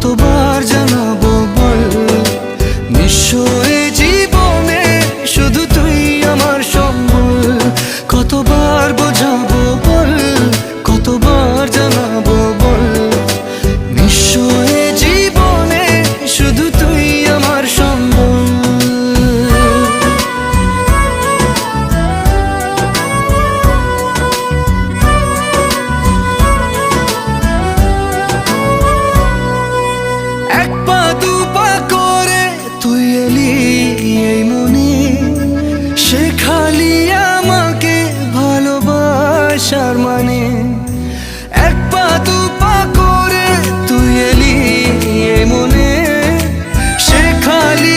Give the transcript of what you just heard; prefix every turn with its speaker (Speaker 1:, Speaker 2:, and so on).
Speaker 1: কতবার জানাবো বল, নিঃস্ব এ জীবনে শুধু তুই আমার সম্বল। কতবার বোঝাবো বল, কতবার জানাবো বল, নিঃস্ব এ জীবনে শুধু তুই আমার সম্বল। এক পা দু পা করে তুই এলি এই মনে, সে খালি